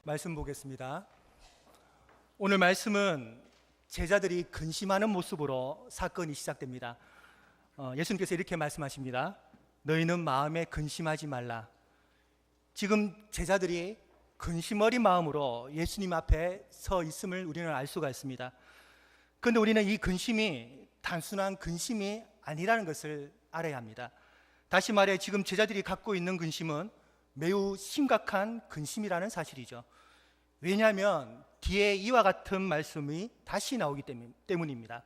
말씀 보겠습니다. 오늘 말씀은 제자들이 근심하는 모습으로 사건이 시작됩니다. 예수님께서 이렇게 말씀하십니다. 너희는 마음에 근심하지 말라. 지금 제자들이 근심 어린 마음으로 예수님 앞에 서 있음을 우리는 알 수가 있습니다. 그런데 우리는 이 근심이 단순한 근심이 아니라는 것을 알아야 합니다. 다시 말해 지금 제자들이 갖고 있는 근심은 매우 심각한 근심이라는 사실이죠. 왜냐하면 뒤에 이와 같은 말씀이 다시 나오기 때문입니다.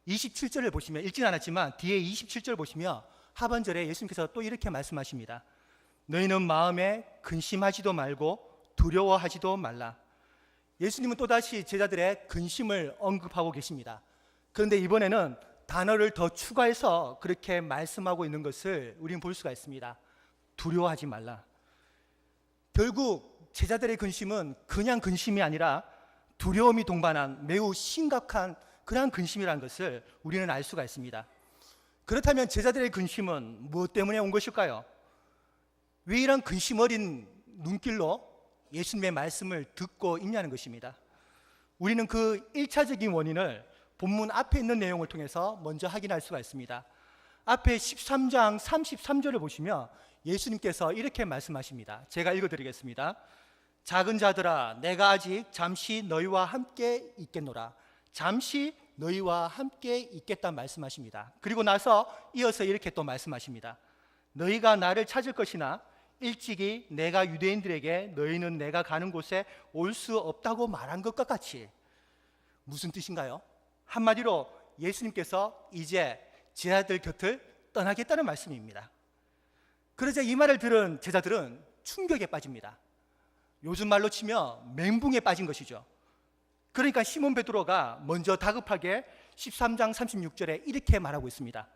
27절을 보시면, 읽진 않았지만 뒤에 27절 보시면 하반절에 예수님께서 또 이렇게 말씀하십니다. 너희는 마음에 근심하지도 말고 두려워하지도 말라. 예수님은 또다시 제자들의 근심을 언급하고 계십니다. 그런데 이번에는 단어를 더 추가해서 그렇게 말씀하고 있는 것을 우리는 볼 수가 있습니다. 두려워하지 말라. 결국 제자들의 근심은 그냥 근심이 아니라 두려움이 동반한 매우 심각한 그러한 근심이라는 것을 우리는 알 수가 있습니다. 그렇다면 제자들의 근심은 무엇 때문에 온 것일까요? 왜 이런 근심 어린 눈길로 예수님의 말씀을 듣고 있냐는 것입니다. 우리는 그 1차적인 원인을 본문 앞에 있는 내용을 통해서 먼저 확인할 수가 있습니다. 앞에 13장 33절을 보시면 예수님께서 이렇게 말씀하십니다. 제가 읽어드리겠습니다. 작은 자들아, 내가 아직 잠시 너희와 함께 있겠노라. 잠시 너희와 함께 있겠다 말씀하십니다. 그리고 나서 이어서 이렇게 또 말씀하십니다. 너희가 나를 찾을 것이나 일찍이 내가 유대인들에게 너희는 내가 가는 곳에 올 수 없다고 말한 것과 같이. 무슨 뜻인가요? 한마디로 예수님께서 이제 제자들 곁을 떠나겠다는 말씀입니다. 그러자 이 말을 들은 제자들은 충격에 빠집니다. 요즘 말로 치면 멘붕에 빠진 것이죠. 그러니까 시몬 베드로가 먼저 다급하게 13장 36절에 이렇게 말하고 있습니다.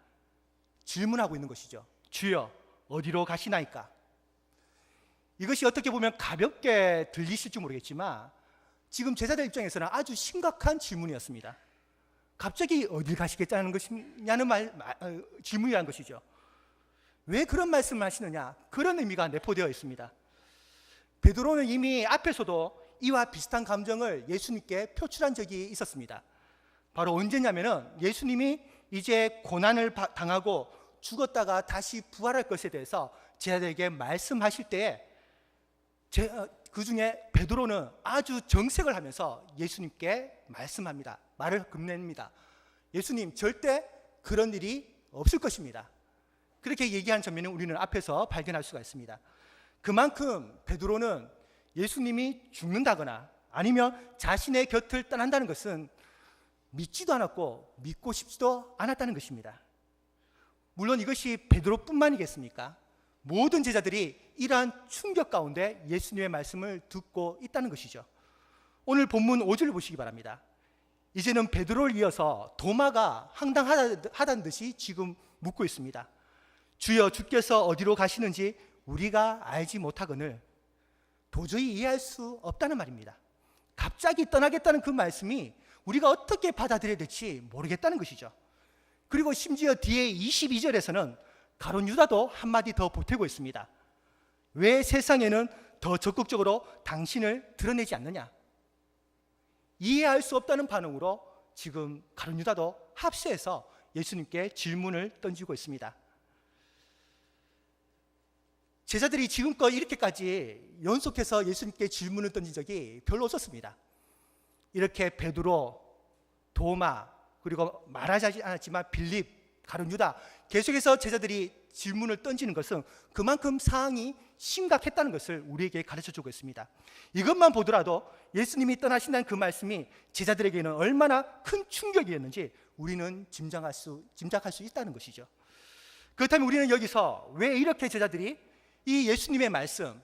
질문하고 있는 것이죠. 주여, 어디로 가시나이까? 이것이 어떻게 보면 가볍게 들리실지 모르겠지만 지금 제자들 입장에서는 아주 심각한 질문이었습니다. 갑자기 어딜 가시겠다는 것이냐는 질문이라는 것이죠. 왜 그런 말씀을 하시느냐? 그런 의미가 내포되어 있습니다. 베드로는 이미 앞에서도 이와 비슷한 감정을 예수님께 표출한 적이 있었습니다. 바로 언제냐면은 예수님이 이제 고난을 당하고 죽었다가 다시 부활할 것에 대해서 제자들에게 말씀하실 때에 그 중에 베드로는 아주 정색을 하면서 예수님께 말씀합니다. 말을 건넵니다. 예수님, 절대 그런 일이 없을 것입니다. 그렇게 얘기한 장면을 우리는 앞에서 발견할 수가 있습니다. 그만큼 베드로는 예수님이 죽는다거나 아니면 자신의 곁을 떠난다는 것은 믿지도 않았고 믿고 싶지도 않았다는 것입니다. 물론 이것이 베드로뿐만이겠습니까? 모든 제자들이 이러한 충격 가운데 예수님의 말씀을 듣고 있다는 것이죠. 오늘 본문 5절을 보시기 바랍니다. 이제는 베드로를 이어서 도마가 황당하다는 듯이 지금 묻고 있습니다. 주여, 주께서 어디로 가시는지 우리가 알지 못하거늘. 도저히 이해할 수 없다는 말입니다. 갑자기 떠나겠다는 그 말씀이 우리가 어떻게 받아들여야 될지 모르겠다는 것이죠. 그리고 심지어 뒤에 22절에서는 가룟 유다도 한마디 더 보태고 있습니다. 왜 세상에는 더 적극적으로 당신을 드러내지 않느냐? 이해할 수 없다는 반응으로 지금 가룟 유다도 합세해서 예수님께 질문을 던지고 있습니다. 제자들이 지금껏 이렇게까지 연속해서 예수님께 질문을 던진 적이 별로 없었습니다. 이렇게 베드로, 도마, 그리고 말하지 않았지만 빌립, 가룟 유다 계속해서 제자들이 질문을 던지는 것은 그만큼 상황이 심각했다는 것을 우리에게 가르쳐주고 있습니다. 이것만 보더라도 예수님이 떠나신다는 그 말씀이 제자들에게는 얼마나 큰 충격이었는지 우리는 짐작할 수 있다는 것이죠. 그렇다면 우리는 여기서 왜 이렇게 제자들이 이 예수님의 말씀,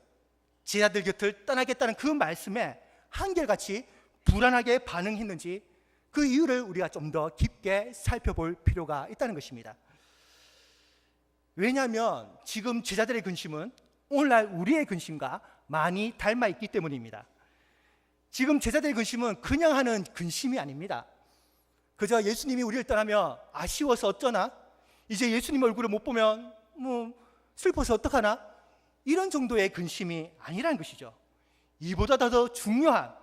제자들 곁을 떠나겠다는 그 말씀에 한결같이 불안하게 반응했는지 그 이유를 우리가 좀 더 깊게 살펴볼 필요가 있다는 것입니다. 왜냐하면 지금 제자들의 근심은 오늘날 우리의 근심과 많이 닮아 있기 때문입니다. 지금 제자들의 근심은 그냥 하는 근심이 아닙니다. 그저 예수님이 우리를 떠나면 아쉬워서 어쩌나? 이제 예수님 얼굴을 못 보면 슬퍼서 어떡하나? 이런 정도의 근심이 아니라는 것이죠. 이보다 더 중요한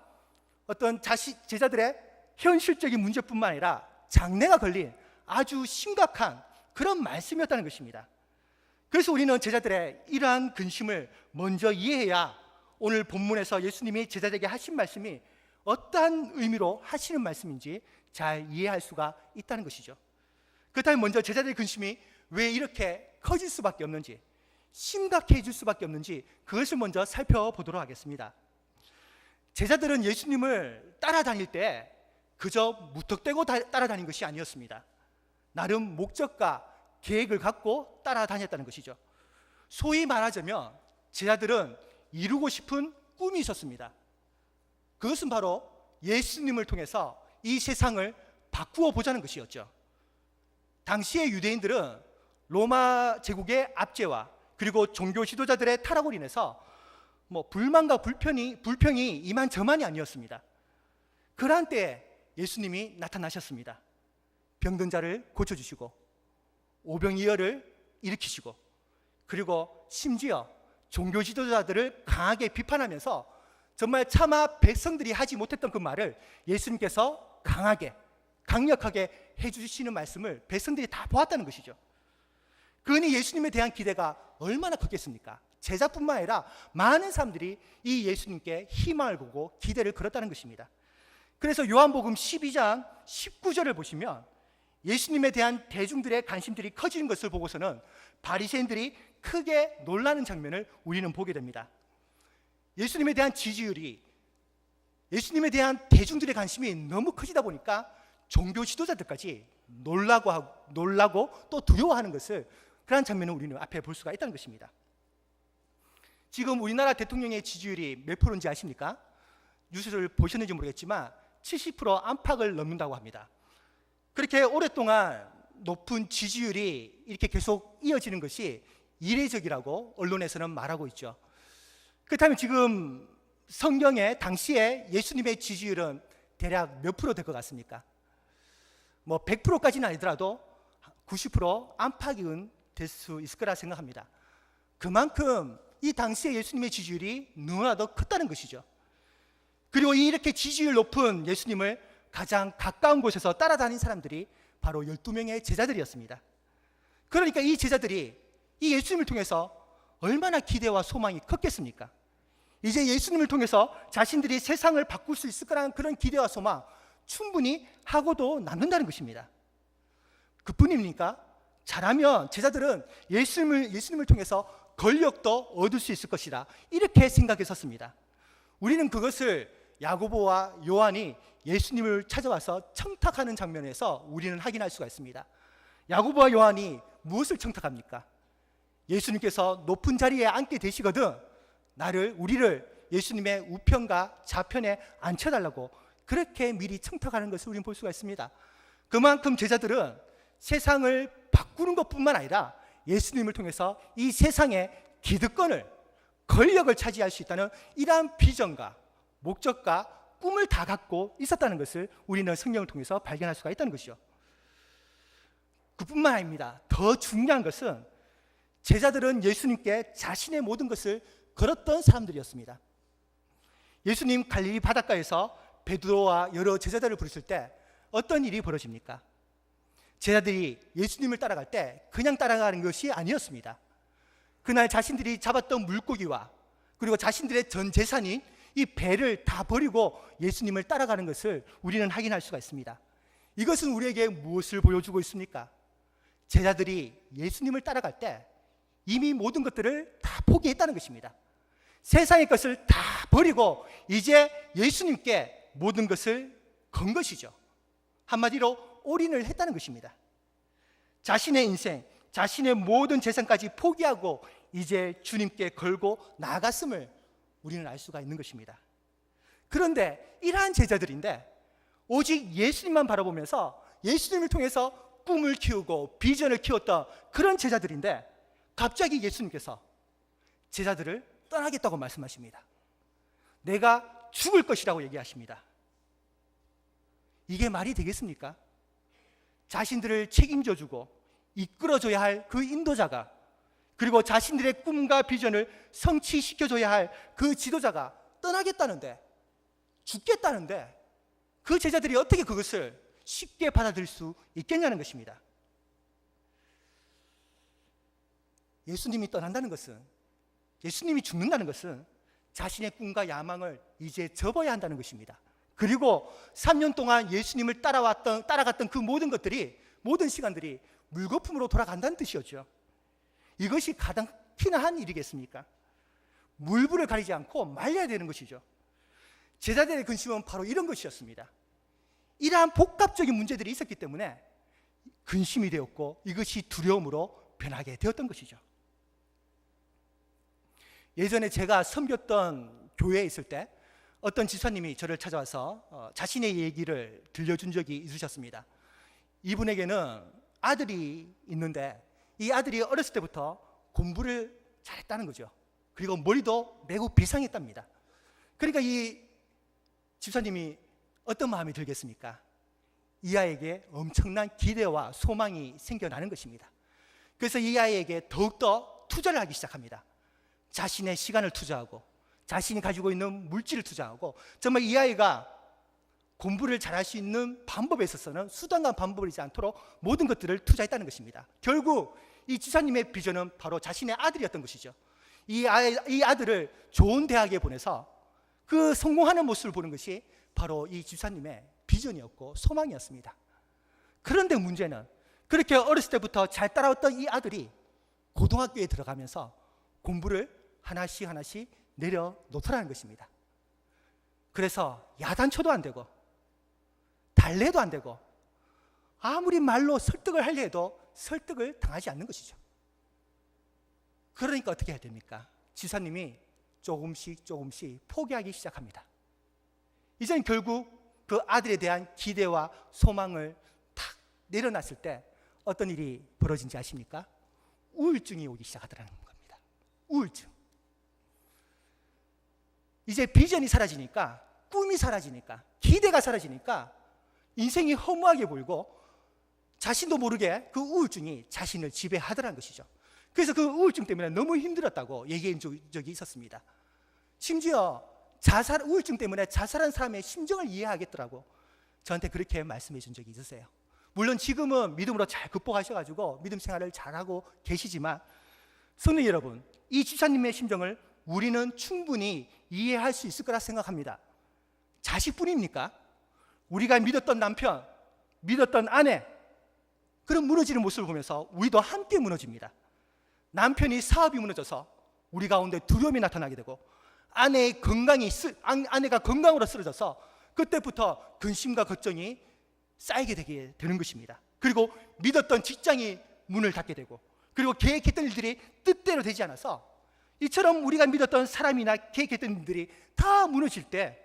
어떤 제자들의 현실적인 문제뿐만 아니라 장래가 걸린 아주 심각한 그런 말씀이었다는 것입니다. 그래서 우리는 제자들의 이러한 근심을 먼저 이해해야 오늘 본문에서 예수님이 제자들에게 하신 말씀이 어떠한 의미로 하시는 말씀인지 잘 이해할 수가 있다는 것이죠. 그렇다면 먼저 제자들의 근심이 왜 이렇게 커질 수밖에 없는지, 심각해질 수밖에 없는지 그것을 먼저 살펴보도록 하겠습니다. 제자들은 예수님을 따라다닐 때 그저 무턱대고 따라다닌 것이 아니었습니다. 나름 목적과 계획을 갖고 따라다녔다는 것이죠. 소위 말하자면 제자들은 이루고 싶은 꿈이 있었습니다. 그것은 바로 예수님을 통해서 이 세상을 바꾸어 보자는 것이었죠. 당시의 유대인들은 로마 제국의 압제와 그리고 종교 지도자들의 타락으로 인해서 불만과 불평이 이만저만이 아니었습니다. 그러한 때에 예수님이 나타나셨습니다. 병든 자를 고쳐주시고 오병이어를 일으키시고 그리고 심지어 종교 지도자들을 강하게 비판하면서 정말 차마 백성들이 하지 못했던 그 말을 예수님께서 강력하게 해주시는 말씀을 백성들이 다 보았다는 것이죠. 그러니 예수님에 대한 기대가 얼마나 컸겠습니까? 제자뿐만 아니라 많은 사람들이 이 예수님께 희망을 보고 기대를 걸었다는 것입니다. 그래서 요한복음 12장 19절을 보시면 예수님에 대한 대중들의 관심들이 커지는 것을 보고서는 바리새인들이 크게 놀라는 장면을 우리는 보게 됩니다. 예수님에 대한 지지율이, 예수님에 대한 대중들의 관심이 너무 커지다 보니까 종교 지도자들까지 놀라고 또 두려워하는 것을, 그런 장면을 우리는 앞에 볼 수가 있다는 것입니다. 지금 우리나라 대통령의 지지율이 몇 프로인지 아십니까? 뉴스를 보셨는지 모르겠지만 70% 안팎을 넘는다고 합니다. 그렇게 오랫동안 높은 지지율이 이렇게 계속 이어지는 것이 이례적이라고 언론에서는 말하고 있죠. 그렇다면 지금 성경의 당시에 예수님의 지지율은 대략 몇 프로 될 것 같습니까? 100%까지는 아니더라도 90% 안팎은 될 수 있을 거라 생각합니다. 그만큼 이 당시에 예수님의 지지율이 너무나도 컸다는 것이죠. 그리고 이렇게 지지율 높은 예수님을 가장 가까운 곳에서 따라다닌 사람들이 바로 12명의 제자들이었습니다. 그러니까 이 제자들이 이 예수님을 통해서 얼마나 기대와 소망이 컸겠습니까? 이제 예수님을 통해서 자신들이 세상을 바꿀 수 있을 거라는 그런 기대와 소망 충분히 하고도 남는다는 것입니다. 그뿐입니까? 잘하면 제자들은 예수님을 통해서 권력도 얻을 수 있을 것이다, 이렇게 생각했었습니다. 우리는 그것을 야고보와 요한이 예수님을 찾아와서 청탁하는 장면에서 우리는 확인할 수가 있습니다. 야고보와 요한이 무엇을 청탁합니까? 예수님께서 높은 자리에 앉게 되시거든 우리를 예수님의 우편과 좌편에 앉혀달라고 그렇게 미리 청탁하는 것을 우리는 볼 수가 있습니다. 그만큼 제자들은 세상을 바꾸는 것뿐만 아니라 예수님을 통해서 이 세상의 기득권을, 권력을 차지할 수 있다는 이러한 비전과 목적과 꿈을 다 갖고 있었다는 것을 우리는 성경을 통해서 발견할 수가 있다는 것이죠. 그뿐만 아닙니다. 더 중요한 것은 제자들은 예수님께 자신의 모든 것을 걸었던 사람들이었습니다. 예수님 갈릴리 바닷가에서 베드로와 여러 제자들을 부르실 때 어떤 일이 벌어집니까? 제자들이 예수님을 따라갈 때 그냥 따라가는 것이 아니었습니다. 그날 자신들이 잡았던 물고기와 그리고 자신들의 전 재산인 이 배를 다 버리고 예수님을 따라가는 것을 우리는 확인할 수가 있습니다. 이것은 우리에게 무엇을 보여주고 있습니까? 제자들이 예수님을 따라갈 때 이미 모든 것들을 다 포기했다는 것입니다. 세상의 것을 다 버리고 이제 예수님께 모든 것을 건 것이죠. 한마디로 올인을 했다는 것입니다. 자신의 인생, 자신의 모든 재산까지 포기하고 이제 주님께 걸고 나아갔음을 우리는 알 수가 있는 것입니다. 그런데 이러한 제자들인데 오직 예수님만 바라보면서 예수님을 통해서 꿈을 키우고 비전을 키웠던 그런 제자들인데 갑자기 예수님께서 제자들을 떠나겠다고 말씀하십니다. 내가 죽을 것이라고 얘기하십니다. 이게 말이 되겠습니까? 자신들을 책임져주고 이끌어줘야 할 그 인도자가, 그리고 자신들의 꿈과 비전을 성취시켜줘야 할 그 지도자가 떠나겠다는데, 죽겠다는데 그 제자들이 어떻게 그것을 쉽게 받아들일 수 있겠냐는 것입니다. 예수님이 떠난다는 것은, 예수님이 죽는다는 것은 자신의 꿈과 야망을 이제 접어야 한다는 것입니다. 그리고 3년 동안 예수님을 따라갔던 그 모든 것들이, 모든 시간들이 물거품으로 돌아간다는 뜻이었죠. 이것이 가장 피나한 일이겠습니까? 물불을 가리지 않고 말려야 되는 것이죠. 제자들의 근심은 바로 이런 것이었습니다. 이러한 복합적인 문제들이 있었기 때문에 근심이 되었고, 이것이 두려움으로 변하게 되었던 것이죠. 예전에 제가 섬겼던 교회에 있을 때 어떤 지사님이 저를 찾아와서 자신의 얘기를 들려준 적이 있으셨습니다. 이분에게는 아들이 있는데 이 아들이 어렸을 때부터 공부를 잘했다는 거죠. 그리고 머리도 매우 비상했답니다. 그러니까 이 집사님이 어떤 마음이 들겠습니까? 이 아이에게 엄청난 기대와 소망이 생겨나는 것입니다. 그래서 이 아이에게 더욱더 투자를 하기 시작합니다. 자신의 시간을 투자하고, 자신이 가지고 있는 물질을 투자하고, 정말 이 아이가 공부를 잘할 수 있는 방법에 있어서는 수단과 방법이지 않도록 모든 것들을 투자했다는 것입니다. 결국 이 지사님의 비전은 바로 자신의 아들이었던 것이죠. 이 아들을 좋은 대학에 보내서 그 성공하는 모습을 보는 것이 바로 이 집사님의 비전이었고 소망이었습니다. 그런데 문제는, 그렇게 어렸을 때부터 잘 따라왔던 이 아들이 고등학교에 들어가면서 공부를 하나씩 내려놓더라는 것입니다. 그래서 야단쳐도 안 되고 달래도 안 되고 아무리 말로 설득을 하려 해도 설득을 당하지 않는 것이죠. 그러니까 어떻게 해야 됩니까? 지사님이 조금씩 포기하기 시작합니다. 이제는 결국 그 아들에 대한 기대와 소망을 탁 내려놨을 때 어떤 일이 벌어진지 아십니까? 우울증이 오기 시작하더라는 겁니다. 우울증. 이제 비전이 사라지니까, 꿈이 사라지니까, 기대가 사라지니까 인생이 허무하게 보이고 자신도 모르게 그 우울증이 자신을 지배하더라는 것이죠. 그래서 그 우울증 때문에 너무 힘들었다고 얘기한 적이 있었습니다. 심지어 우울증 때문에 자살한 사람의 심정을 이해하겠더라고 저한테 그렇게 말씀해 준 적이 있으세요. 물론 지금은 믿음으로 잘 극복하셔가지고 믿음 생활을 잘하고 계시지만, 성도 여러분, 이 집사님의 심정을 우리는 충분히 이해할 수 있을 거라 생각합니다. 자식뿐입니까? 우리가 믿었던 남편, 믿었던 아내, 그런 무너지는 모습을 보면서 우리도 함께 무너집니다. 남편이 사업이 무너져서 우리 가운데 두려움이 나타나게 되고, 아내가 건강으로 쓰러져서 그때부터 근심과 걱정이 쌓이게 되는 것입니다. 그리고 믿었던 직장이 문을 닫게 되고, 그리고 계획했던 일들이 뜻대로 되지 않아서 이처럼 우리가 믿었던 사람이나 계획했던 일들이 다 무너질 때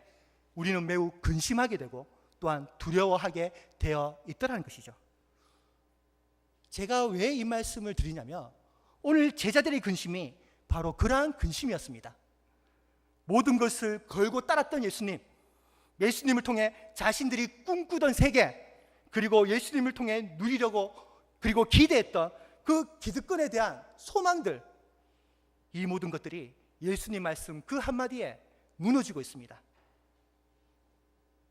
우리는 매우 근심하게 되고 또한 두려워하게 되어 있더라는 것이죠. 제가 왜 이 말씀을 드리냐면, 오늘 제자들의 근심이 바로 그러한 근심이었습니다. 모든 것을 걸고 따랐던 예수님을 통해 자신들이 꿈꾸던 세계, 그리고 예수님을 통해 누리려고 그리고 기대했던 그 기득권에 대한 소망들, 이 모든 것들이 예수님 말씀 그 한마디에 무너지고 있습니다.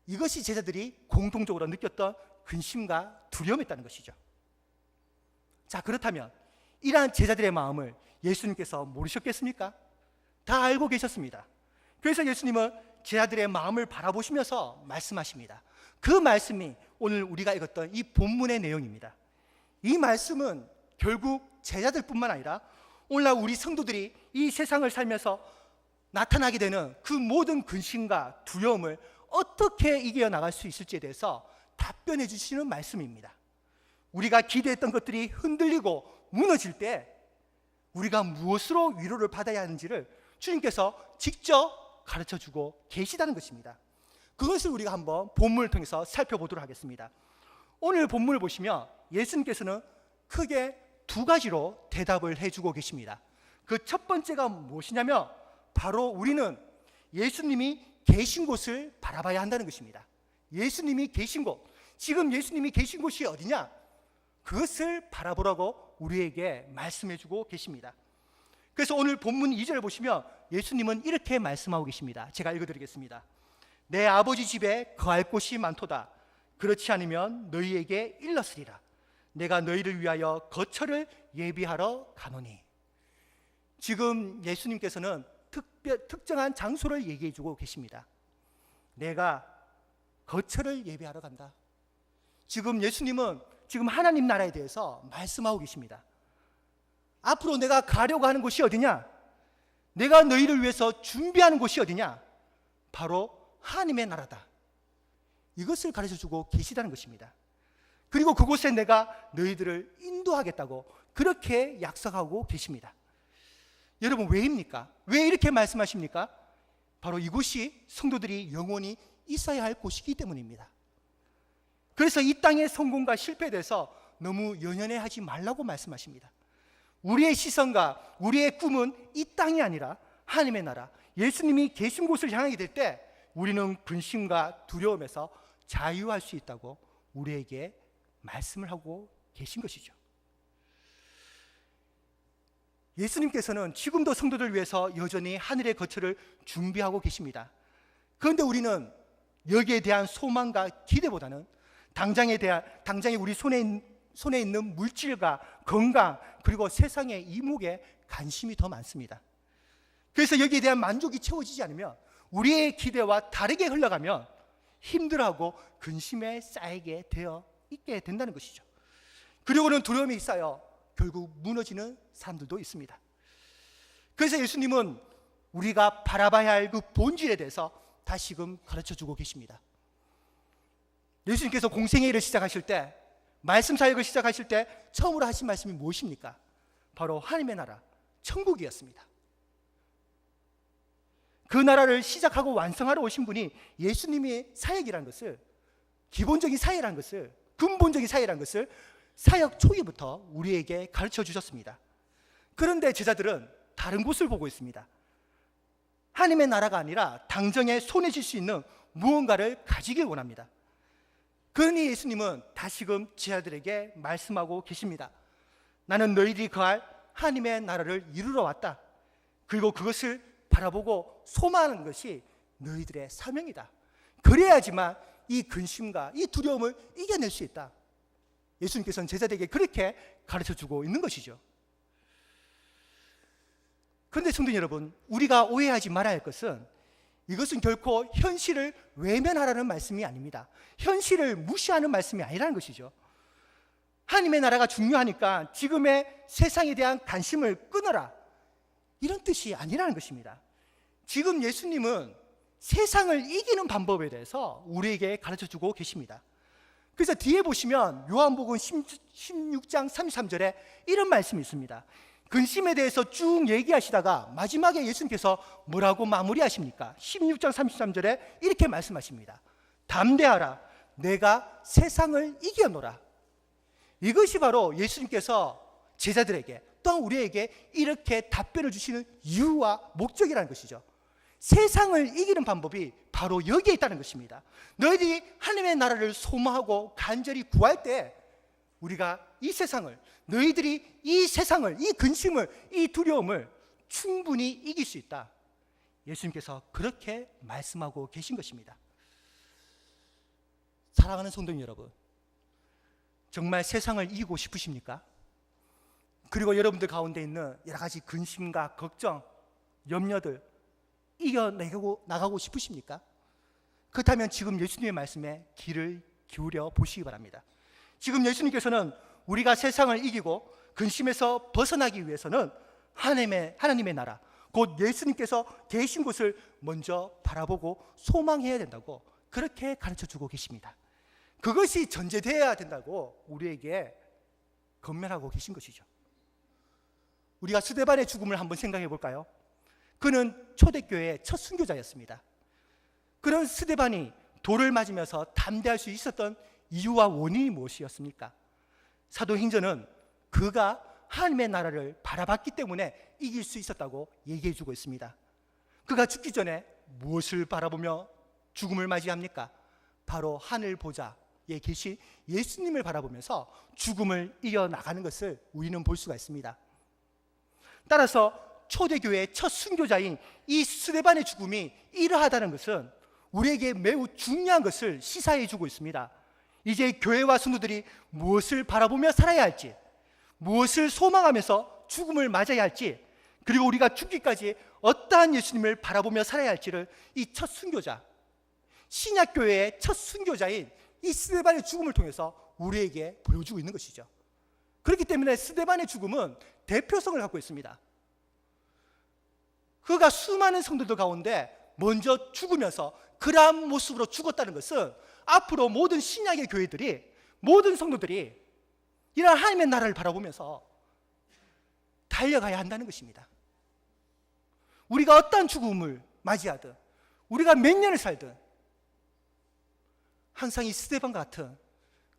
이것이 제자들이 공통적으로 느꼈던 근심과 두려움이었다는 것이죠. 자, 그렇다면 이러한 제자들의 마음을 예수님께서 모르셨겠습니까? 다 알고 계셨습니다. 그래서 예수님은 제자들의 마음을 바라보시면서 말씀하십니다. 그 말씀이 오늘 우리가 읽었던 이 본문의 내용입니다. 이 말씀은 결국 제자들뿐만 아니라 오늘날 우리 성도들이 이 세상을 살면서 나타나게 되는 그 모든 근심과 두려움을 어떻게 이겨나갈 수 있을지에 대해서 답변해 주시는 말씀입니다. 우리가 기대했던 것들이 흔들리고 무너질 때 우리가 무엇으로 위로를 받아야 하는지를 주님께서 직접 가르쳐주고 계시다는 것입니다. 그것을 우리가 한번 본문을 통해서 살펴보도록 하겠습니다. 오늘 본문을 보시면 예수님께서는 크게 두 가지로 대답을 해주고 계십니다. 그 첫 번째가 무엇이냐면 바로 우리는 예수님이 계신 곳을 바라봐야 한다는 것입니다. 예수님이 계신 곳, 지금 예수님이 계신 곳이 어디냐? 그것을 바라보라고 우리에게 말씀해주고 계십니다. 그래서 오늘 본문 2절을 보시면 예수님은 이렇게 말씀하고 계십니다. 제가 읽어드리겠습니다. 내 아버지 집에 거할 곳이 많도다. 그렇지 않으면 너희에게 일렀으리라. 내가 너희를 위하여 거처를 예비하러 가노니. 지금 예수님께서는 특정한 장소를 얘기해 주고 계십니다. 내가 거처를 예비하러 간다. 지금 예수님은 지금 하나님 나라에 대해서 말씀하고 계십니다. 앞으로 내가 가려고 하는 곳이 어디냐? 내가 너희를 위해서 준비하는 곳이 어디냐? 바로 하나님의 나라다. 이것을 가르쳐주고 계시다는 것입니다. 그리고 그곳에 내가 너희들을 인도하겠다고 그렇게 약속하고 계십니다. 여러분, 왜입니까? 왜 이렇게 말씀하십니까? 바로 이곳이 성도들이 영원히 있어야 할 곳이기 때문입니다. 그래서 이 땅의 성공과 실패에 대해서 너무 연연해하지 말라고 말씀하십니다. 우리의 시선과 우리의 꿈은 이 땅이 아니라 하나님의 나라, 예수님이 계신 곳을 향하게 될 때 우리는 근심과 두려움에서 자유할 수 있다고 우리에게 말씀을 하고 계신 것이죠. 예수님께서는 지금도 성도들 위해서 여전히 하늘의 거처를 준비하고 계십니다. 그런데 우리는 여기에 대한 소망과 기대보다는 당장에 우리 손에 있는 물질과 건강, 그리고 세상의 이목에 관심이 더 많습니다. 그래서 여기에 대한 만족이 채워지지 않으면, 우리의 기대와 다르게 흘러가면 힘들어하고 근심에 쌓이게 되어 있게 된다는 것이죠. 그리고는 두려움이 쌓여 결국 무너지는 사람들도 있습니다. 그래서 예수님은 우리가 바라봐야 할 그 본질에 대해서 다시금 가르쳐주고 계십니다. 예수님께서 공생의 일을 시작하실 때, 말씀 사역을 시작하실 때 처음으로 하신 말씀이 무엇입니까? 바로 하나님의 나라, 천국이었습니다. 그 나라를 시작하고 완성하러 오신 분이 예수님의 사역이라는 것을, 기본적인 사역이라는 것을, 근본적인 사역이라는 것을 사역 초기부터 우리에게 가르쳐 주셨습니다. 그런데 제자들은 다른 곳을 보고 있습니다. 하나님의 나라가 아니라 당장에 손에 쥘 수 있는 무언가를 가지길 원합니다. 그러니 예수님은 다시금 제자들에게 말씀하고 계십니다. 나는 너희들이 거할 하나님의 나라를 이루러 왔다. 그리고 그것을 바라보고 소망하는 것이 너희들의 사명이다. 그래야지만 이 근심과 이 두려움을 이겨낼 수 있다. 예수님께서는 제자들에게 그렇게 가르쳐주고 있는 것이죠. 그런데 성도 여러분, 우리가 오해하지 말아야 할 것은, 이것은 결코 현실을 외면하라는 말씀이 아닙니다. 현실을 무시하는 말씀이 아니라는 것이죠. 하나님의 나라가 중요하니까 지금의 세상에 대한 관심을 끊어라, 이런 뜻이 아니라는 것입니다. 지금 예수님은 세상을 이기는 방법에 대해서 우리에게 가르쳐주고 계십니다. 그래서 뒤에 보시면 요한복음 16장 33절에 이런 말씀이 있습니다. 근심에 대해서 쭉 얘기하시다가 마지막에 예수님께서 뭐라고 마무리하십니까? 16장 33절에 이렇게 말씀하십니다. 담대하라, 내가 세상을 이겨노라. 이것이 바로 예수님께서 제자들에게, 또한 우리에게 이렇게 답변을 주시는 이유와 목적이라는 것이죠. 세상을 이기는 방법이 바로 여기에 있다는 것입니다. 너희들이 하나님의 나라를 소망하고 간절히 구할 때 우리가 이 세상을, 너희들이 이 세상을, 이 근심을, 이 두려움을 충분히 이길 수 있다. 예수님께서 그렇게 말씀하고 계신 것입니다. 사랑하는 성도 여러분, 정말 세상을 이기고 싶으십니까? 그리고 여러분들 가운데 있는 여러 가지 근심과 걱정, 염려들 이겨나가고 싶으십니까? 그렇다면 지금 예수님의 말씀에 귀를 기울여 보시기 바랍니다. 지금 예수님께서는 우리가 세상을 이기고 근심에서 벗어나기 위해서는 하나님의 나라, 곧 예수님께서 계신 곳을 먼저 바라보고 소망해야 된다고 그렇게 가르쳐주고 계십니다. 그것이 전제되어야 된다고 우리에게 권면하고 계신 것이죠. 우리가 스데반의 죽음을 한번 생각해 볼까요? 그는 초대교회의 첫 순교자였습니다. 그런 스데반이 돌을 맞으면서 담대할 수 있었던 이유와 원인이 무엇이었습니까? 사도행전은 그가 하나님의 나라를 바라봤기 때문에 이길 수 있었다고 얘기해 주고 있습니다. 그가 죽기 전에 무엇을 바라보며 죽음을 맞이합니까? 바로 하늘 보좌에 계신 예수님을 바라보면서 죽음을 이겨나가는 것을 우리는 볼 수가 있습니다. 따라서 초대교회의 첫 순교자인 이 스데반의 죽음이 이러하다는 것은 우리에게 매우 중요한 것을 시사해 주고 있습니다. 이제 교회와 성도들이 무엇을 바라보며 살아야 할지, 무엇을 소망하면서 죽음을 맞아야 할지, 그리고 우리가 죽기까지 어떠한 예수님을 바라보며 살아야 할지를 이 첫 순교자, 신약교회의 첫 순교자인 이 스데반의 죽음을 통해서 우리에게 보여주고 있는 것이죠. 그렇기 때문에 스데반의 죽음은 대표성을 갖고 있습니다. 그가 수많은 성도들 가운데 먼저 죽으면서 그러한 모습으로 죽었다는 것은 앞으로 모든 신약의 교회들이, 모든 성도들이 이러한 하나님의 나라를 바라보면서 달려가야 한다는 것입니다. 우리가 어떠한 죽음을 맞이하든, 우리가 몇 년을 살든 항상 이 스데반과 같은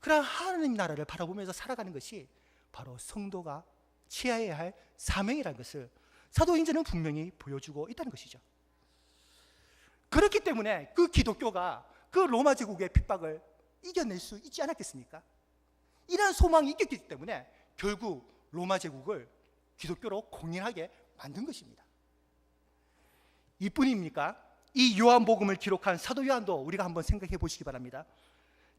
그러한 하나님 나라를 바라보면서 살아가는 것이 바로 성도가 취해야 할 사명이라는 것을 사도행전은 분명히 보여주고 있다는 것이죠. 그렇기 때문에 그 기독교가 그 로마 제국의 핍박을 이겨낼 수 있지 않았겠습니까? 이러한 소망이 있기 때문에 결국 로마 제국을 기독교로 공인하게 만든 것입니다. 이뿐입니까? 이 요한복음을 기록한 사도 요한도 우리가 한번 생각해 보시기 바랍니다.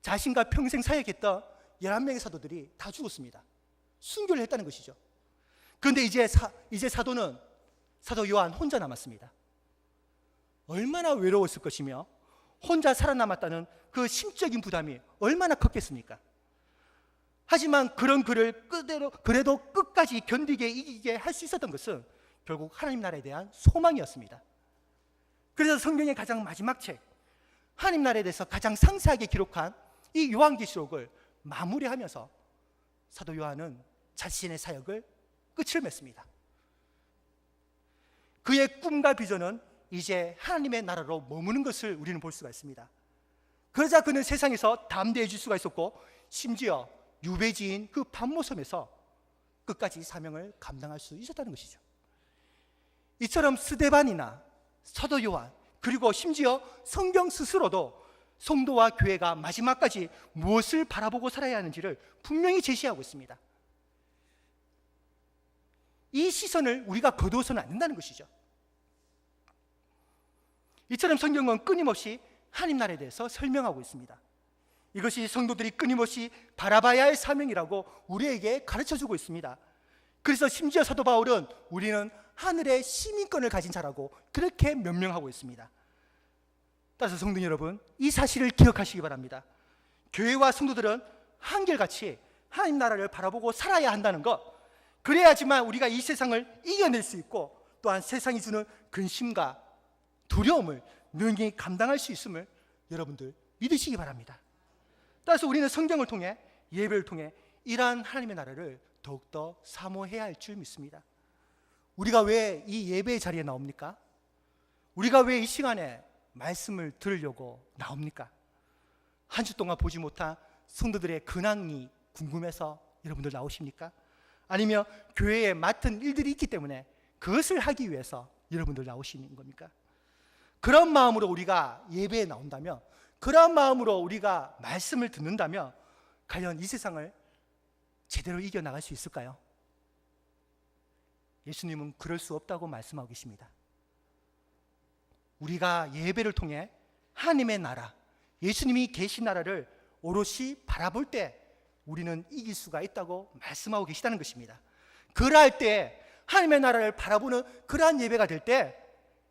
자신과 평생 사역했던 11명의 사도들이 다 죽었습니다. 순교를 했다는 것이죠. 그런데 이제 사도는 사도 요한 혼자 남았습니다. 얼마나 외로웠을 것이며 혼자 살아남았다는 그 심적인 부담이 얼마나 컸겠습니까? 하지만 그런 그를 그래도 끝까지 견디게 이기게 할 수 있었던 것은 결국 하나님 나라에 대한 소망이었습니다. 그래서 성경의 가장 마지막 책, 하나님 나라에 대해서 가장 상세하게 기록한 이 요한계시록을 마무리하면서 사도 요한은 자신의 사역을 끝을 맺습니다. 그의 꿈과 비전은 이제 하나님의 나라로 머무는 것을 우리는 볼 수가 있습니다. 그러자 그는 세상에서 담대해질 수가 있었고, 심지어 유배지인 그 pat모섬에서 끝까지 사명을 감당할 수 있었다는 것이죠. 이처럼 스데반이나 사도 요한, 그리고 심지어 성경 스스로도 성도와 교회가 마지막까지 무엇을 바라보고 살아야 하는지를 분명히 제시하고 있습니다. 이 시선을 우리가 거두어서는 안 된다는 것이죠. 이처럼 성경은 끊임없이 하나님 나라에 대해서 설명하고 있습니다. 이것이 성도들이 끊임없이 바라봐야 할 사명이라고 우리에게 가르쳐주고 있습니다. 그래서 심지어 사도 바울은 우리는 하늘의 시민권을 가진 자라고 그렇게 명명하고 있습니다. 따라서 성도 여러분, 이 사실을 기억하시기 바랍니다. 교회와 성도들은 한결같이 하나님 나라를 바라보고 살아야 한다는 것, 그래야지만 우리가 이 세상을 이겨낼 수 있고, 또한 세상이 주는 근심과 두려움을 능히 감당할 수 있음을 여러분들 믿으시기 바랍니다. 따라서 우리는 성경을 통해, 예배를 통해 이러한 하나님의 나라를 더욱더 사모해야 할 줄 믿습니다. 우리가 왜 이 예배의 자리에 나옵니까? 우리가 왜 이 시간에 말씀을 들으려고 나옵니까? 한 주 동안 보지 못한 성도들의 근황이 궁금해서 여러분들 나오십니까? 아니면 교회에 맡은 일들이 있기 때문에 그것을 하기 위해서 여러분들 나오시는 겁니까? 그런 마음으로 우리가 예배에 나온다면, 그런 마음으로 우리가 말씀을 듣는다면 과연 이 세상을 제대로 이겨나갈 수 있을까요? 예수님은 그럴 수 없다고 말씀하고 계십니다. 우리가 예배를 통해 하나님의 나라, 예수님이 계신 나라를 오롯이 바라볼 때 우리는 이길 수가 있다고 말씀하고 계시다는 것입니다. 그러할 때 하나님의 나라를 바라보는 그러한 예배가 될 때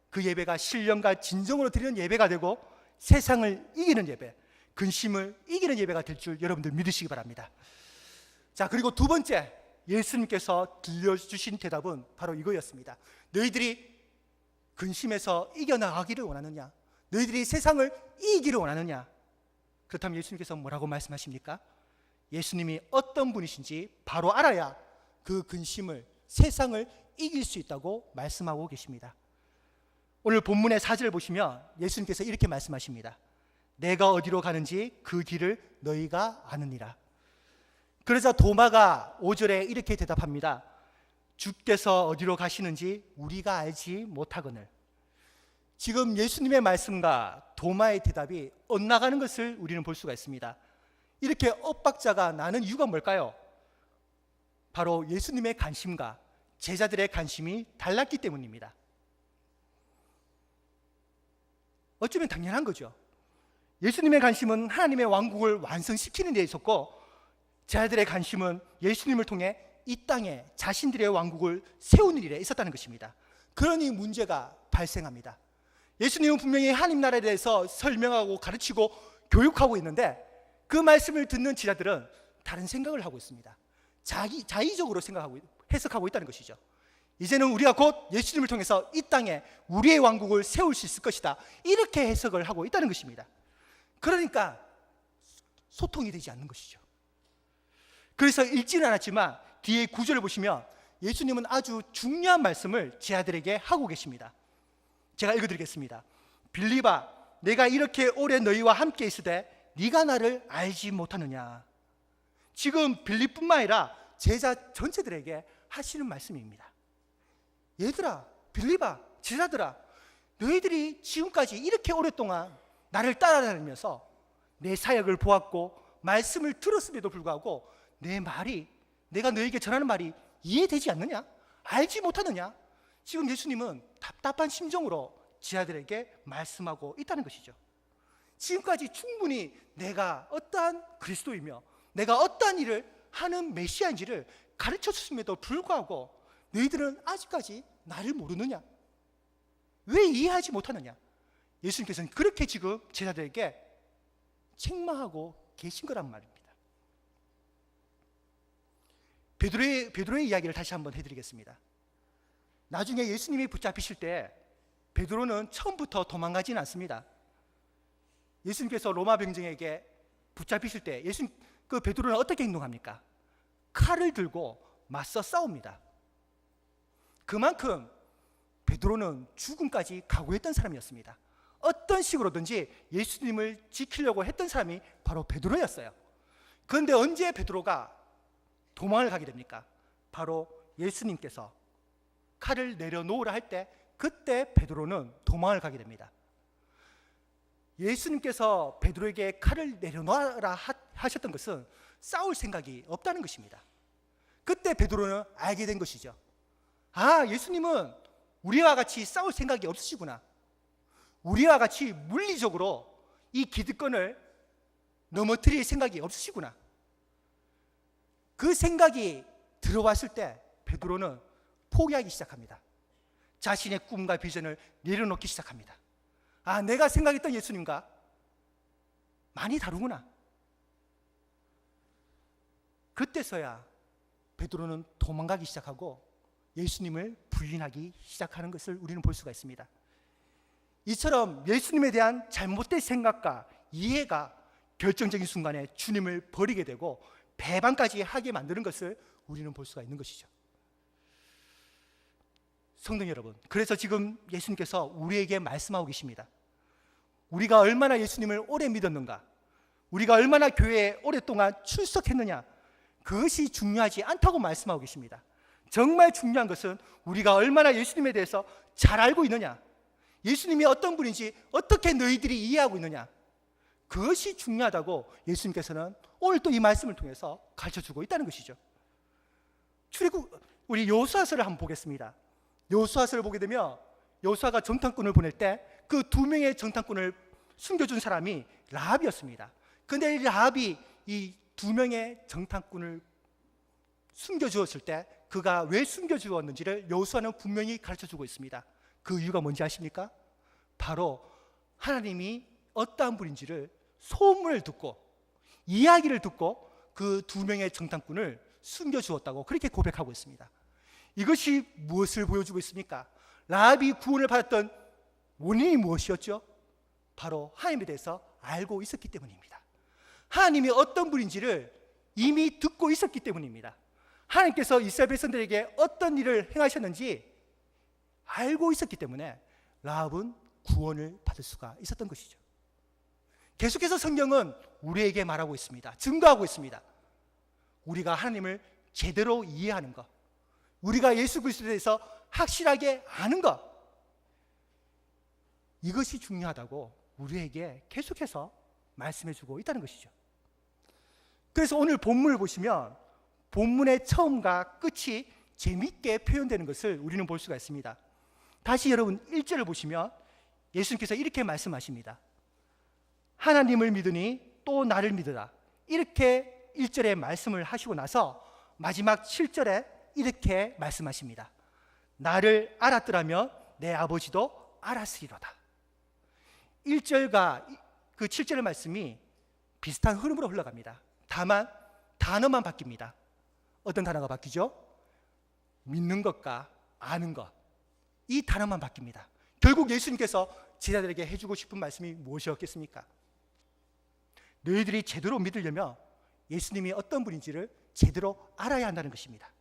그 예배가 신령과 진정으로 드리는 예배가 되고 세상을 이기는 예배, 근심을 이기는 예배가 될 줄 여러분들 믿으시기 바랍니다. 자, 그리고 두 번째 예수님께서 들려주신 대답은 바로 이거였습니다. 너희들이 근심에서 이겨나가기를 원하느냐? 너희들이 세상을 이기기를 원하느냐? 그렇다면 예수님께서 뭐라고 말씀하십니까? 예수님이 어떤 분이신지 바로 알아야 그 근심을, 세상을 이길 수 있다고 말씀하고 계십니다. 오늘 본문의 4절을 보시면 예수님께서 이렇게 말씀하십니다. 내가 어디로 가는지 그 길을 너희가 아느니라. 그러자 도마가 5절에 이렇게 대답합니다. 주께서 어디로 가시는지 우리가 알지 못하거늘. 지금 예수님의 말씀과 도마의 대답이 엇나가는 것을 우리는 볼 수가 있습니다. 이렇게 엇박자가 나는 이유가 뭘까요? 바로 예수님의 관심과 제자들의 관심이 달랐기 때문입니다. 어쩌면 당연한 거죠. 예수님의 관심은 하나님의 왕국을 완성시키는 데 있었고, 제자들의 관심은 예수님을 통해 이 땅에 자신들의 왕국을 세우는 일에 있었다는 것입니다. 그러니 문제가 발생합니다. 예수님은 분명히 하나님 나라에 대해서 설명하고 가르치고 교육하고 있는데, 그 말씀을 듣는 제자들은 다른 생각을 하고 있습니다. 자의적으로 해석하고 있다는 것이죠. 이제는 우리가 곧 예수님을 통해서 이 땅에 우리의 왕국을 세울 수 있을 것이다, 이렇게 해석을 하고 있다는 것입니다. 그러니까 소통이 되지 않는 것이죠. 그래서 읽지는 않았지만 뒤에 구절을 보시면 예수님은 아주 중요한 말씀을 제자들에게 하고 계십니다. 제가 읽어드리겠습니다. 빌립아, 내가 이렇게 오래 너희와 함께 있으되 네가 나를 알지 못하느냐. 지금 빌립뿐만 아니라 제자 전체들에게 하시는 말씀입니다. 얘들아, 빌립아, 제자들아, 너희들이 지금까지 이렇게 오랫동안 나를 따라다니면서 내 사역을 보았고 말씀을 들었음에도 불구하고 내 말이, 내가 너에게 전하는 말이 이해되지 않느냐? 알지 못하느냐? 지금 예수님은 답답한 심정으로 제자들에게 말씀하고 있다는 것이죠. 지금까지 충분히 내가 어떠한 그리스도이며 내가 어떠한 일을 하는 메시아인지를 가르쳐 줬음에도 불구하고 너희들은 아직까지 나를 모르느냐? 왜 이해하지 못하느냐? 예수님께서는 그렇게 지금 제자들에게 책망하고 계신 거란 말입니다. 베드로의 이야기를 다시 한번 해드리겠습니다. 나중에 예수님이 붙잡히실 때 베드로는 처음부터 도망가지는 않습니다. 예수님께서 로마 병정에게 붙잡히실 때 그 베드로는 어떻게 행동합니까? 칼을 들고 맞서 싸웁니다. 그만큼 베드로는 죽음까지 각오했던 사람이었습니다. 어떤 식으로든지 예수님을 지키려고 했던 사람이 바로 베드로였어요. 그런데 언제 베드로가 도망을 가게 됩니까? 바로 예수님께서 칼을 내려놓으라 할 때, 그때 베드로는 도망을 가게 됩니다. 예수님께서 베드로에게 칼을 내려놓아라 하셨던 것은 싸울 생각이 없다는 것입니다. 그때 베드로는 알게 된 것이죠. 아, 예수님은 우리와 같이 싸울 생각이 없으시구나. 우리와 같이 물리적으로 이 기득권을 넘어뜨릴 생각이 없으시구나. 그 생각이 들어왔을 때 베드로는 포기하기 시작합니다. 자신의 꿈과 비전을 내려놓기 시작합니다. 아, 내가 생각했던 예수님과 많이 다르구나. 그때서야 베드로는 도망가기 시작하고 예수님을 부인하기 시작하는 것을 우리는 볼 수가 있습니다. 이처럼 예수님에 대한 잘못된 생각과 이해가 결정적인 순간에 주님을 버리게 되고 배반까지 하게 만드는 것을 우리는 볼 수가 있는 것이죠. 성도 여러분, 그래서 지금 예수님께서 우리에게 말씀하고 계십니다. 우리가 얼마나 예수님을 오래 믿었는가, 우리가 얼마나 교회에 오랫동안 출석했느냐, 그것이 중요하지 않다고 말씀하고 계십니다. 정말 중요한 것은 우리가 얼마나 예수님에 대해서 잘 알고 있느냐, 예수님이 어떤 분인지 어떻게 너희들이 이해하고 있느냐, 그것이 중요하다고 예수님께서는 오늘 또 이 말씀을 통해서 가르쳐주고 있다는 것이죠. 출애굽, 우리 여호수아서를 한번 보겠습니다. 여호수아서를 보게 되면 여호수아가 정탐꾼을 보낼 때 그 2명의 정탐꾼을 숨겨준 사람이 라합이었습니다. 그런데 이 라합이 이 2명의 정탐꾼을 숨겨주었을 때 그가 왜 숨겨주었는지를 여호수아는 분명히 가르쳐주고 있습니다. 그 이유가 뭔지 아십니까? 바로 하나님이 어떠한 분인지를 소문을 듣고 이야기를 듣고 그 2명의 정탐꾼을 숨겨주었다고 그렇게 고백하고 있습니다. 이것이 무엇을 보여주고 있습니까? 라합이 구원을 받았던 원인이 무엇이었죠? 바로 하나님에 대해서 알고 있었기 때문입니다. 하나님이 어떤 분인지를 이미 듣고 있었기 때문입니다. 하나님께서 이스라엘 백성들에게 어떤 일을 행하셨는지 알고 있었기 때문에 라합은 구원을 받을 수가 있었던 것이죠. 계속해서 성경은 우리에게 말하고 있습니다. 증거하고 있습니다. 우리가 하나님을 제대로 이해하는 것, 우리가 예수 그리스도에 대해서 확실하게 아는 것, 이것이 중요하다고 우리에게 계속해서 말씀해주고 있다는 것이죠. 그래서 오늘 본문을 보시면 본문의 처음과 끝이 재미있게 표현되는 것을 우리는 볼 수가 있습니다. 다시 여러분 1절을 보시면 예수님께서 이렇게 말씀하십니다. 하나님을 믿으니 또 나를 믿으라. 이렇게 1절에 말씀을 하시고 나서 마지막 7절에 이렇게 말씀하십니다. 나를 알았더라면 내 아버지도 알았으리로다. 1절과 그 7절의 말씀이 비슷한 흐름으로 흘러갑니다. 다만 단어만 바뀝니다. 어떤 단어가 바뀌죠? 믿는 것과 아는 것, 이 단어만 바뀝니다. 결국 예수님께서 제자들에게 해주고 싶은 말씀이 무엇이었겠습니까? 너희들이 제대로 믿으려면 예수님이 어떤 분인지를 제대로 알아야 한다는 것입니다.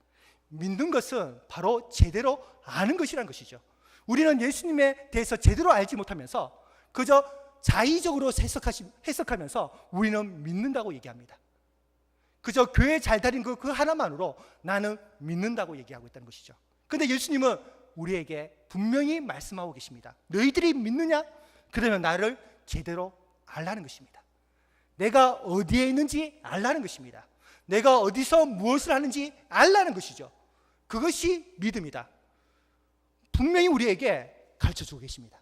믿는 것은 바로 제대로 아는 것이라는 것이죠. 우리는 예수님에 대해서 제대로 알지 못하면서 그저 자의적으로 해석하면서 우리는 믿는다고 얘기합니다. 그저 교회 잘 다닌 그 하나만으로 나는 믿는다고 얘기하고 있다는 것이죠. 그런데 예수님은 우리에게 분명히 말씀하고 계십니다. 너희들이 믿느냐? 그러면 나를 제대로 알라는 것입니다. 내가 어디에 있는지 알라는 것입니다. 내가 어디서 무엇을 하는지 알라는 것이죠. 그것이 믿음이다. 분명히 우리에게 가르쳐주고 계십니다.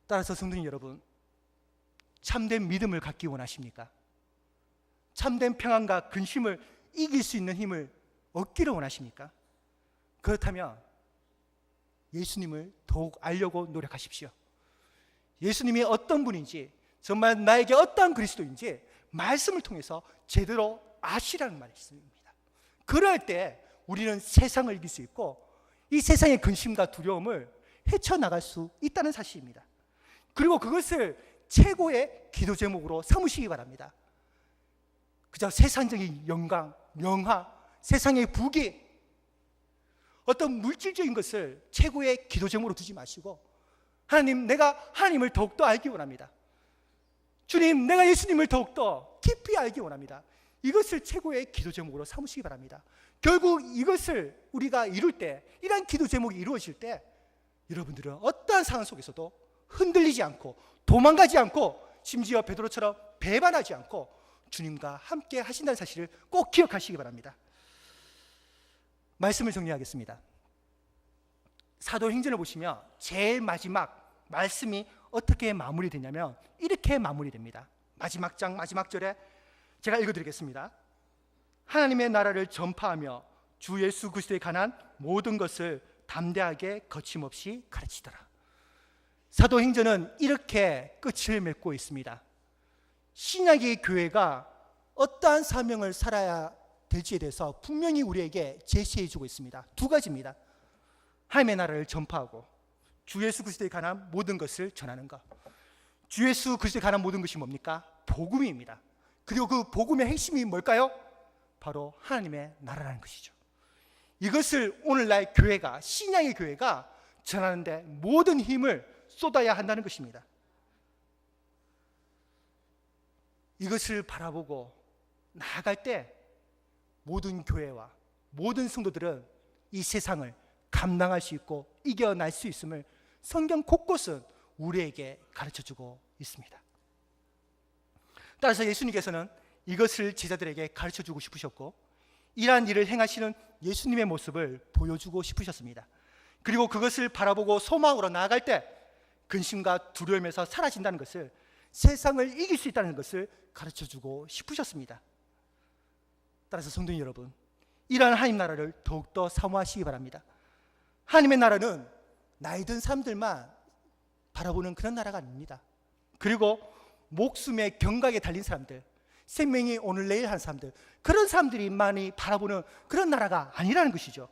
따라서 성도님 여러분, 참된 믿음을 갖기 원하십니까? 참된 평안과 근심을 이길 수 있는 힘을 얻기를 원하십니까? 그렇다면 예수님을 더욱 알려고 노력하십시오. 예수님이 어떤 분인지, 정말 나에게 어떠한 그리스도인지 말씀을 통해서 제대로 아시라는 말씀입니다. 그럴 때 우리는 세상을 이길 수 있고 이 세상의 근심과 두려움을 헤쳐나갈 수 있다는 사실입니다. 그리고 그것을 최고의 기도 제목으로 삼으시기 바랍니다. 그저 세상적인 영광, 명화, 세상의 부귀, 어떤 물질적인 것을 최고의 기도 제목으로 두지 마시고 하나님, 내가 하나님을 더욱더 알기 원합니다. 주님, 내가 예수님을 더욱더 깊이 알기 원합니다. 이것을 최고의 기도 제목으로 삼으시기 바랍니다. 결국 이것을 우리가 이룰 때, 이러한 기도 제목이 이루어질 때 여러분들은 어떠한 상황 속에서도 흔들리지 않고 도망가지 않고 심지어 베드로처럼 배반하지 않고 주님과 함께 하신다는 사실을 꼭 기억하시기 바랍니다. 말씀을 정리하겠습니다. 사도행전을 보시면 제일 마지막 말씀이 어떻게 마무리되냐면 이렇게 마무리됩니다. 마지막 장 마지막 절에 제가 읽어드리겠습니다. 하나님의 나라를 전파하며 주 예수 그리스도에 관한 모든 것을 담대하게 거침없이 가르치더라. 사도행전은 이렇게 끝을 맺고 있습니다. 신약의 교회가 어떠한 사명을 살아야 될지에 대해서 분명히 우리에게 제시해 주고 있습니다. 두 가지입니다. 하나님의 나라를 전파하고 주 예수 그리스도에 관한 모든 것을 전하는 것. 주 예수 그리스도에 관한 모든 것이 뭡니까? 복음입니다. 그리고 그 복음의 핵심이 뭘까요? 바로 하나님의 나라라는 것이죠. 이것을 오늘날 교회가, 신약의 교회가 전하는데 모든 힘을 쏟아야 한다는 것입니다. 이것을 바라보고 나아갈 때 모든 교회와 모든 성도들은 이 세상을 감당할 수 있고 이겨낼 수 있음을 성경 곳곳은 우리에게 가르쳐주고 있습니다. 따라서 예수님께서는 이것을 제자들에게 가르쳐주고 싶으셨고 이러한 일을 행하시는 예수님의 모습을 보여주고 싶으셨습니다. 그리고 그것을 바라보고 소망으로 나아갈 때 근심과 두려움에서 사라진다는 것을, 세상을 이길 수 있다는 것을 가르쳐주고 싶으셨습니다. 따라서 성도님 여러분, 이러한 하나님 나라를 더욱더 사모하시기 바랍니다. 하나님의 나라는 나이 든 사람들만 바라보는 그런 나라가 아닙니다. 그리고 목숨의 경각에 달린 사람들, 생명이 오늘 내일 한 사람들, 그런 사람들이 많이 바라보는 그런 나라가 아니라는 것이죠.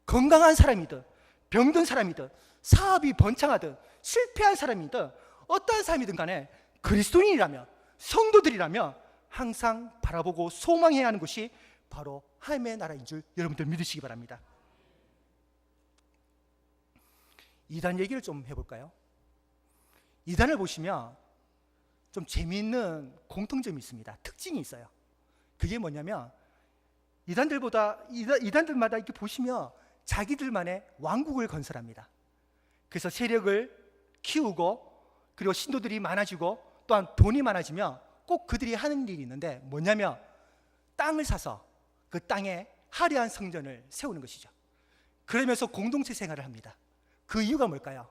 건강한 사람이든 병든 사람이든 사업이 번창하든 실패한 사람이든 어떠한 사람이든 간에 그리스도인이라면, 성도들이라면 항상 바라보고 소망해야 하는 것이 바로 하나님의 나라인 줄 여러분들 믿으시기 바랍니다. 이단 얘기를 좀 해볼까요? 이단을 보시면 좀 재미있는 공통점이 있습니다. 특징이 있어요. 그게 뭐냐면 이단들마다 이렇게 보시면 자기들만의 왕국을 건설합니다. 그래서 세력을 키우고 그리고 신도들이 많아지고 또한 돈이 많아지면 꼭 그들이 하는 일이 있는데 뭐냐면 땅을 사서 그 땅에 화려한 성전을 세우는 것이죠. 그러면서 공동체 생활을 합니다. 그 이유가 뭘까요?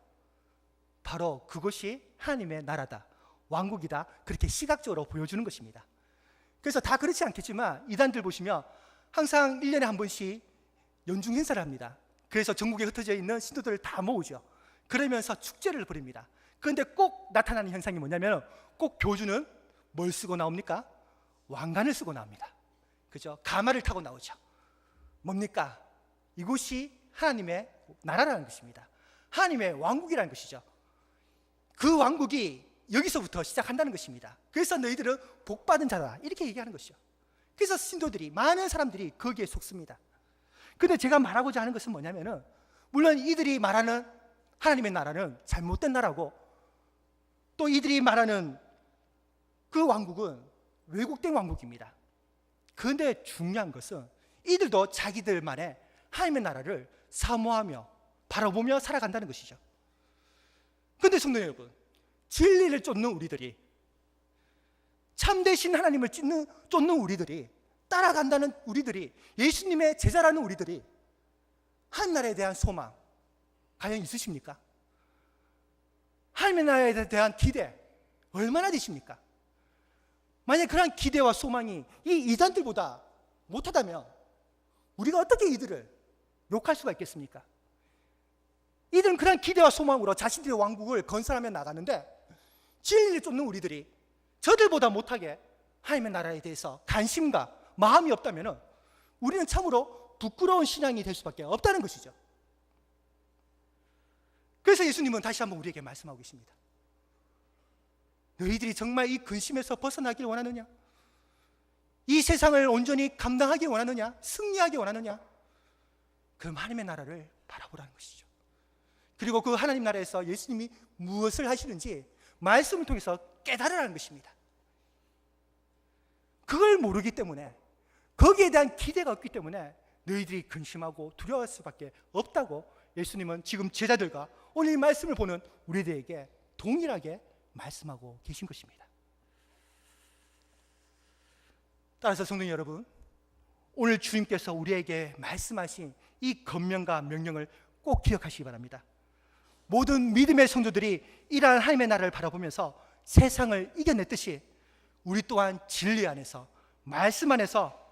바로 그것이 하나님의 나라다, 왕국이다, 그렇게 시각적으로 보여주는 것입니다. 그래서 다 그렇지 않겠지만 이단들 보시면 항상 1년에 한 번씩 연중 행사를 합니다. 그래서 전국에 흩어져 있는 신도들을 다 모으죠. 그러면서 축제를 벌입니다. 그런데 꼭 나타나는 현상이 뭐냐면 꼭 교주는 뭘 쓰고 나옵니까? 왕관을 쓰고 나옵니다. 그죠? 가마를 타고 나오죠. 뭡니까? 이곳이 하나님의 나라라는 것입니다. 하나님의 왕국이라는 것이죠. 그 왕국이 여기서부터 시작한다는 것입니다. 그래서 너희들은 복받은 자다, 이렇게 얘기하는 것이죠. 그래서 신도들이, 많은 사람들이 거기에 속습니다. 근데 제가 말하고자 하는 것은 뭐냐면은, 물론 이들이 말하는 하나님의 나라는 잘못된 나라고, 또 이들이 말하는 그 왕국은 왜곡된 왕국입니다. 그런데 중요한 것은 이들도 자기들만의 하나님의 나라를 사모하며 바라보며 살아간다는 것이죠. 그런데 성도 여러분, 진리를 쫓는 우리들이, 참되신 하나님을 쫓는 우리들이, 따라간다는 우리들이, 예수님의 제자라는 우리들이 하나님 나라에 대한 소망 과연 있으십니까? 하나님의 나라에 대한 기대 얼마나 되십니까? 만약 그런 기대와 소망이 이 이단들보다 못하다면 우리가 어떻게 이들을 욕할 수가 있겠습니까? 이들은 그런 기대와 소망으로 자신들의 왕국을 건설하며 나가는데, 진리를 쫓는 우리들이 저들보다 못하게 하나님의 나라에 대해서 관심과 마음이 없다면 우리는 참으로 부끄러운 신앙이 될 수밖에 없다는 것이죠. 그래서 예수님은 다시 한번 우리에게 말씀하고 계십니다. 너희들이 정말 이 근심에서 벗어나길 원하느냐? 이 세상을 온전히 감당하기 원하느냐? 승리하기 원하느냐? 그럼 하나님의 나라를 바라보라는 것이죠. 그리고 그 하나님 나라에서 예수님이 무엇을 하시는지 말씀을 통해서 깨달으라는 것입니다. 그걸 모르기 때문에, 거기에 대한 기대가 없기 때문에 너희들이 근심하고 두려워할 수밖에 없다고 예수님은 지금 제자들과 오늘 이 말씀을 보는 우리들에게 동일하게 말씀하고 계신 것입니다. 따라서 성도 여러분, 오늘 주님께서 우리에게 말씀하신 이 권면과 명령을 꼭 기억하시기 바랍니다. 모든 믿음의 성도들이 이러한 하나님의 나라를 바라보면서 세상을 이겨냈듯이 우리 또한 진리 안에서, 말씀 안에서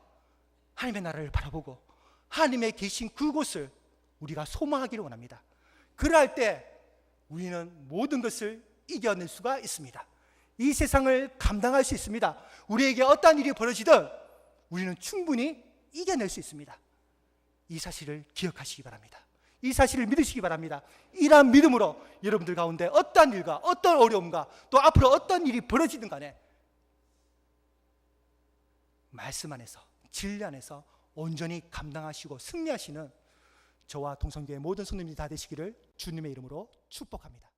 하나님의 나라를 바라보고 하나님의 계신 그곳을 우리가 소망하기를 원합니다. 그럴 때 우리는 모든 것을 이겨낼 수가 있습니다. 이 세상을 감당할 수 있습니다. 우리에게 어떠한 일이 벌어지든 우리는 충분히 이겨낼 수 있습니다. 이 사실을 기억하시기 바랍니다. 이 사실을 믿으시기 바랍니다. 이러한 믿음으로 여러분들 가운데 어떠한 일과 어떤 어려움과 또 앞으로 어떤 일이 벌어지든 간에 말씀 안에서, 진리 안에서 온전히 감당하시고 승리하시는 저와 동성교회 모든 성도님들이 다 되시기를 주님의 이름으로 축복합니다.